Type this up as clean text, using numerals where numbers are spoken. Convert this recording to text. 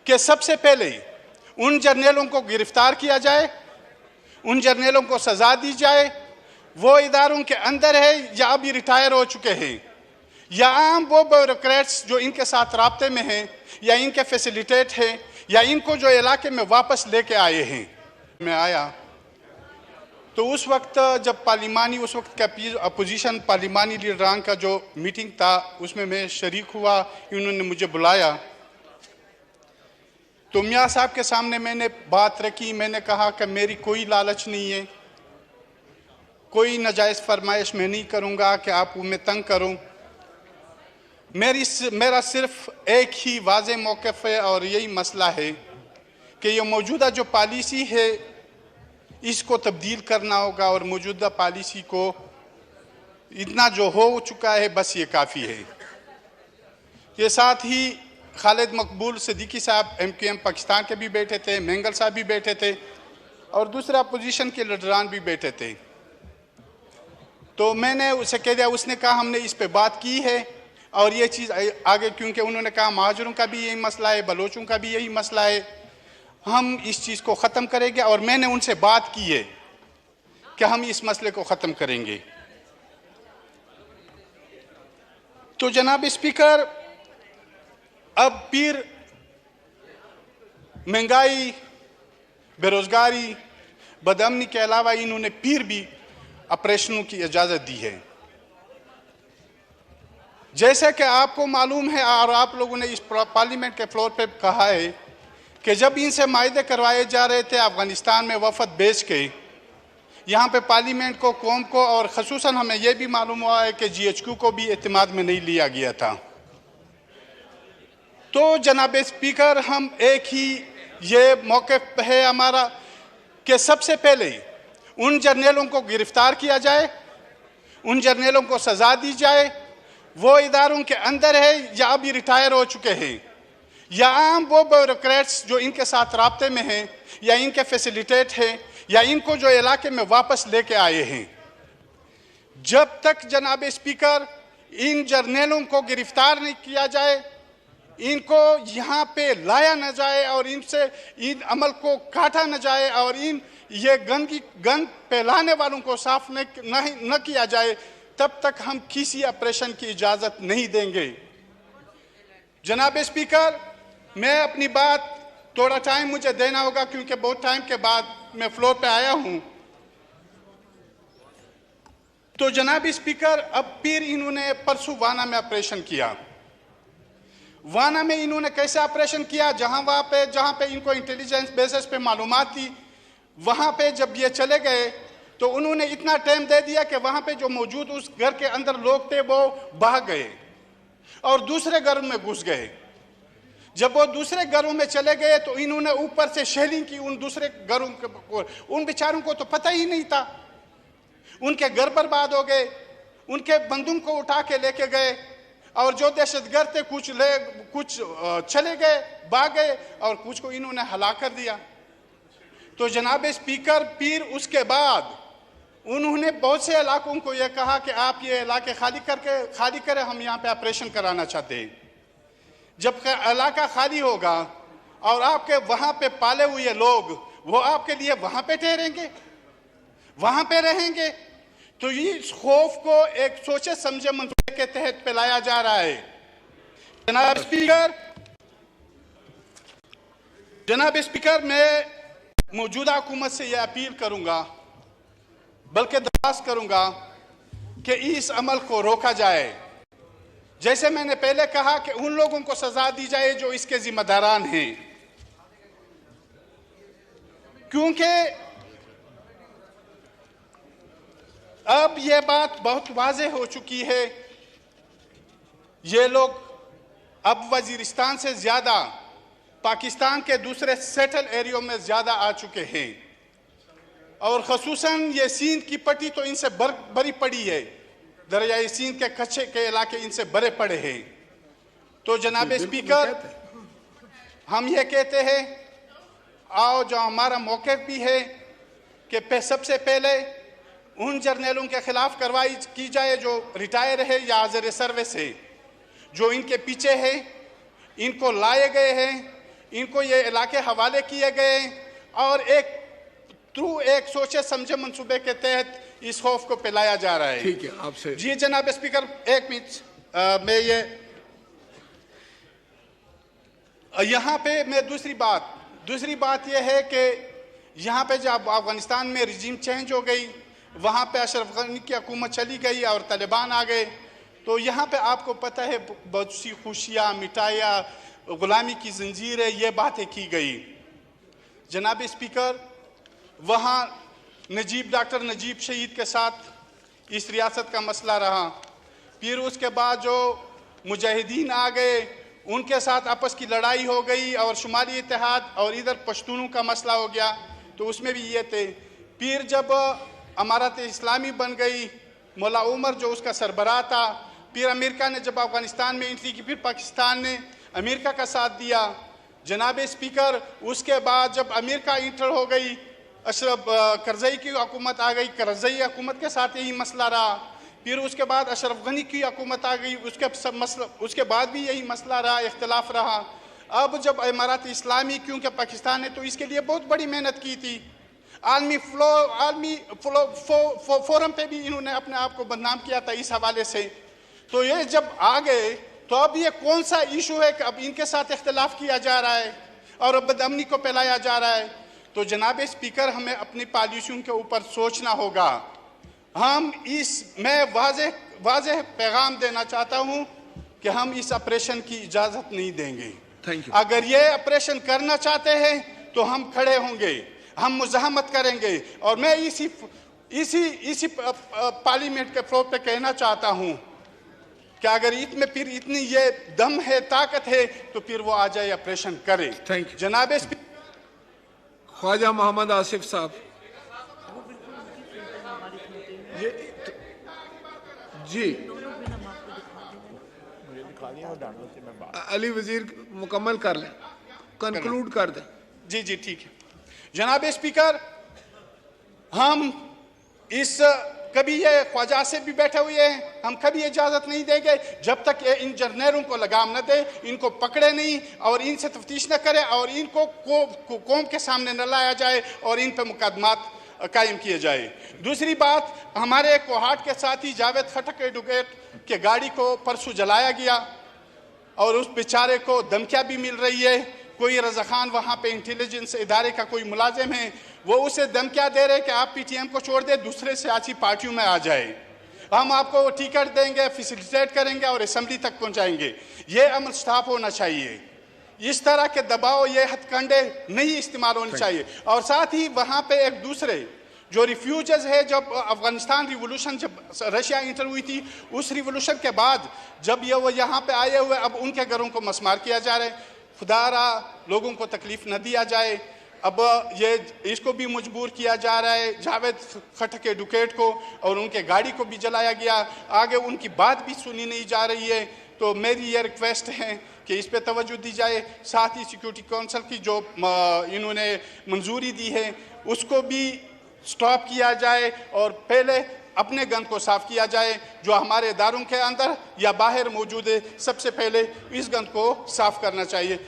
कि सबसे पहले उन जर्नलों को गिरफ्तार किया जाए, उन जर्नलों को सजा दी जाए, वो इदारों के अंदर है या अभी रिटायर हो चुके हैं, या आम वो ब्यूरोक्रेट्स जो इनके साथ राब्ते में हैं या इनके फैसिलिटेट हैं या इनको जो इलाके में वापस लेके आए हैं। मैं आया तो उस वक्त जब पार्लिमानी, उस वक्त का अपोजिशन पार्लिमानी लीडरान का जो मीटिंग था उसमें मैं शरीक हुआ। इन्होंने मुझे बुलाया तो मियाँ साहब के सामने मैंने बात रखी। मैंने कहा कि मेरी कोई लालच नहीं है, कोई नाजायज़ फरमाइश मैं नहीं करूँगा कि आप मैं तंग करूँ। मेरा सिर्फ एक ही वाज़े मौक़िफ़ है और यही मसला है कि ये मौजूदा जो पॉलिसी है इसको तब्दील करना होगा और मौजूदा पॉलिसी को इतना जो हो चुका है बस ये काफ़ी है। ये साथ ही खालिद मकबूल सिद्दीकी साहब MQM पाकिस्तान के भी बैठे थे, मेंगल साहब भी बैठे थे और दूसरे अपोजिशन के लीडरान भी बैठे थे। तो मैंने उसे कह दिया, उसने कहा हमने इस पे बात की है और ये चीज़ आगे, क्योंकि उन्होंने कहा महाजरों का भी यही मसला है, बलोचों का भी यही मसला है, हम इस चीज़ को ख़त्म करेंगे। और मैंने उनसे बात की है कि हम इस मसले को ख़त्म करेंगे। तो जनाब स्पीकर, अब फिर महंगाई, बेरोज़गारी, बदअमनी के अलावा इन्होंने फिर भी ऑपरेशनों की इजाज़त दी है। जैसे कि आपको मालूम है और आप लोगों ने इस पार्लियामेंट के फ्लोर पे कहा है कि जब इनसे मायदे करवाए जा रहे थे अफ़गानिस्तान में वफद भेज के, यहाँ पे पार्लियामेंट को, कौम को और ख़ुसूसन हमें यह भी मालूम हुआ है कि GHQ को भी एतमाद में नहीं लिया गया था। तो जनाब स्पीकर, हम एक ही ये मौक़िफ़ है हमारा कि सबसे पहले उन जर्नलों को गिरफ्तार किया जाए, उन जर्नलों को सजा दी जाए, वो इदारों के अंदर है या अभी रिटायर हो चुके हैं, या आम वो ब्यूरोक्रेट्स जो इनके साथ राब्ते में हैं या इनके फैसिलिटेट हैं या इनको जो इलाके में वापस लेके आए हैं। जब तक जनाब स्पीकर इन जर्नलों को गिरफ्तार नहीं किया जाए, इनको यहाँ पे लाया न जाए और इनसे इन अमल को काटा न जाए और ये गंद फैलाने वालों को साफ न किया जाए, तब तक हम किसी ऑपरेशन की इजाज़त नहीं देंगे। जनाब स्पीकर, मैं अपनी बात, थोड़ा टाइम मुझे देना होगा क्योंकि बहुत टाइम के बाद मैं फ्लोर पे आया हूं। तो जनाब स्पीकर, अब फिर इन्होंने परसों वाना में ऑपरेशन किया। वाना में इन्होंने कैसे ऑपरेशन किया? जहां पे इनको इंटेलिजेंस बेसिस पे मालूमात थी, वहां पे जब ये चले गए तो उन्होंने इतना टाइम दे दिया कि वहां पे जो मौजूद उस घर के अंदर लोग थे वो भाग गए और दूसरे घरों में घुस गए। जब वो दूसरे घरों में चले गए तो इन्होंने ऊपर से शेलिंग की उन दूसरे घरों को। उन बेचारों को तो पता ही नहीं था, उनके घर बर्बाद हो गए, उनके बंदूक को उठा के लेके गए और जो दहशतगर्द थे कुछ चले गए, भाग गए और कुछ को इन्होंने हलाक कर दिया। तो जनाब स्पीकर, फिर उसके बाद उन्होंने बहुत से इलाकों को यह कहा कि आप ये इलाके खाली करें, हम यहाँ पे ऑपरेशन कराना चाहते हैं। जब इलाका खाली होगा और आपके वहाँ पे पाले हुए लोग वो आपके लिए वहाँ पे ठहरेंगे, वहाँ पे रहेंगे, तो इस खौफ को एक सोचे समझे मंसूबे के तहत फैलाया जा रहा है। जनाब स्पीकर, मैं मौजूदा हुकूमत से यह अपील करूंगा, बल्कि दरख्वास्त करूंगा कि इस अमल को रोका जाए। जैसे मैंने पहले कहा कि उन लोगों को सजा दी जाए जो इसके जिम्मेदारान हैं, क्योंकि अब यह बात बहुत वाज़ेह हो चुकी है। ये लोग अब वजीरिस्तान से ज़्यादा पाकिस्तान के दूसरे सेटल एरियो में ज़्यादा आ चुके हैं और ख़ुसूसन ये सिंध की पट्टी तो इनसे बड़ी पड़ी है, दरियाई सिंध के कच्चे के इलाके इनसे बड़े पड़े हैं। तो जनाब स्पीकर, हम ये कहते हैं, आओ जो हमारा मौक़िफ़ भी है कि सबसे पहले उन जर्नलों के ख़िलाफ़ कार्रवाई की जाए जो रिटायर है या हाज़िर सर्विस है, जो इनके पीछे है, इनको लाए गए हैं, इनको ये इलाके हवाले किए गए और एक सोचे समझे मंसूबे के तहत इस खौफ को फैलाया जा रहा है। ठीक है, आपसे जी जनाब स्पीकर, एक मिनट मैं ये यहाँ पे मैं दूसरी बात यह है कि यहाँ पे जब अफगानिस्तान में रिजीम चेंज हो गई, वहाँ पे अशरफ गनी की हुकूमत चली गई और तालिबान आ गए, तो यहाँ पे आपको पता है बहुत सी खुशियाँ, मिठाइयाँ, गुलामी की जंजीरें, ये बातें की गई। जनाब स्पीकर, वहाँ डॉक्टर नजीब शहीद के साथ इस रियासत का मसला रहा, फिर उसके बाद जो मुजाहिदीन आ गए उनके साथ आपस की लड़ाई हो गई और शुमाली इत्तेहाद और इधर पश्तूनों का मसला हो गया, तो उसमें भी ये थे। फिर जब अमारत इस्लामी बन गई, मौला उमर जो उसका सरबराह था, फिर अमेरिका ने जब अफगानिस्तान में एंट्री की, फिर पाकिस्तान ने अमेरिका का साथ दिया। जनाब स्पीकर, उसके बाद जब अमेरिका इंटर हो गई, अशरफ करजई की हुकूमत आ गई, करजई हुकूमत के साथ यही मसला रहा। फिर उसके बाद अशरफ गनी की हुकूमत आ गई, उसके बाद भी यही मसला रहा, इख्तलाफ रहा। अब जब इमारत इस्लामी, क्योंकि पाकिस्तान ने तो इसके लिए बहुत बड़ी मेहनत की थी, आलमी फोरम पे भी इन्होंने अपने आप को बदनाम किया था इस हवाले से, तो ये जब आ गए तो अब ये कौन सा इशू है कि अब इनके साथ इख्तलाफ किया जा रहा है और बदअमनी को फैलाया जा रहा है। तो जनाब स्पीकर, हमें अपनी पॉलिसियों के ऊपर सोचना होगा। मैं वाज़ेह पैगाम देना चाहता हूं कि हम इस ऑपरेशन की इजाज़त नहीं देंगे। Thank you. अगर ये ऑपरेशन करना चाहते हैं तो हम खड़े होंगे, हम मुज़ाहमत करेंगे, और मैं इसी पार्लियामेंट के फ्लोर पे कहना चाहता हूं कि अगर इसमें फिर इतनी ये दम है, ताकत है, तो फिर वो आ जाए, ऑपरेशन करे। Thank you. जनाब ख्वाजा मोहम्मद आसिफ साहब। जी अली वजीर मुकम्मल कर लें, कंक्लूड कर दें। जी जी ठीक है। जनाब स्पीकर, हम कभी ये ख्वाजा से भी बैठे हुए हैं, हम कभी इजाज़त नहीं देंगे जब तक ये इन जर्नैलों को लगाम न दे, इनको पकड़े नहीं और इनसे तफ्तीश न करे और इनको कौम के सामने न लाया जाए और इन पर मुकदमात कायम किए जाए। दूसरी बात, हमारे कोहाट के साथी जावेद खटक एडवोकेट के गाड़ी को परसों जलाया गया और उस बेचारे को धमकियाँ भी मिल रही है। कोई रजा खान वहाँ पे इंटेलिजेंस इदारे का कोई मुलाजिम है, वो उसे धमकियाँ दे रहे कि आप पीटीएम को छोड़ दे, दूसरे सियासी पार्टियों में आ जाए, हम आपको टिकट देंगे, फैसिलिटेट करेंगे और असेंबली तक पहुँचाएंगे। ये अमल स्टॉप होना चाहिए। इस तरह के दबाव, ये हथकंडे नहीं इस्तेमाल होने चाहिए। और साथ ही वहाँ पे एक दूसरे जो रिफ्यूजर्स है, जब अफगानिस्तान रिवोल्यूशन, जब रशिया इंटर हुई थी, उस रिवोल्यूशन के बाद जब वो यहाँ पे आए हुए, अब उनके घरों को मसमार किया जा रहा है। खुदारा लोगों को तकलीफ न दिया जाए। अब ये इसको भी मजबूर किया जा रहा है, जावेद खटक एडवोकेट को, और उनके गाड़ी को भी जलाया गया। आगे उनकी बात भी सुनी नहीं जा रही है। तो मेरी ये रिक्वेस्ट है कि इस पे तवज्जो दी जाए। साथ ही सिक्योरिटी काउंसिल की जो इन्होंने मंजूरी दी है, उसको भी स्टॉप किया जाए और पहले अपने गंद को साफ किया जाए। जो हमारे इदारों के अंदर या बाहर मौजूद है, सबसे पहले इस गंद को साफ करना चाहिए।